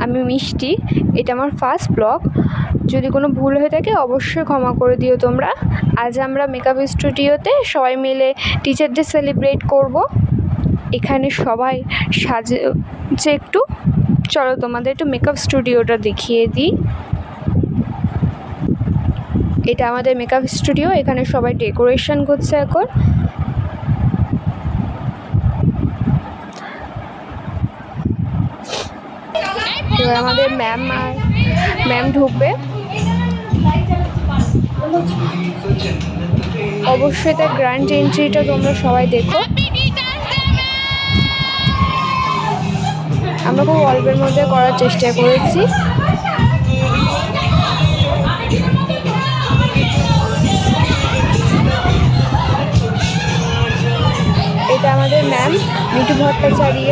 আমি মিষ্টি, এটা আমার ফার্স্ট ব্লগ। যদি কোনো ভুল হয়ে থাকে অবশ্যই ক্ষমা করে দিও তোমরা। আজ আমরা মেকআপ স্টুডিওতে সবাই মিলে টিচার ডে সেলিব্রেট করব। এখানে সবাই সাজছে একটু। চলো তোমাদের একটু মেকআপ স্টুডিওটা দেখিয়ে দিই। এটা আমাদের মেকআপ স্টুডিও, এখানে সবাই ডেকোরেশন করছে এখন। এবার আমাদের ম্যাম ঢুকবে। অবশ্যই তার গ্র্যান্ড এন্ট্রিটা তোমরা সবাই দেখো। আমরা খুব অল্পের মধ্যে করার চেষ্টা করেছি। এটা আমাদের ম্যাম মিঠু ভট্টাচার্য।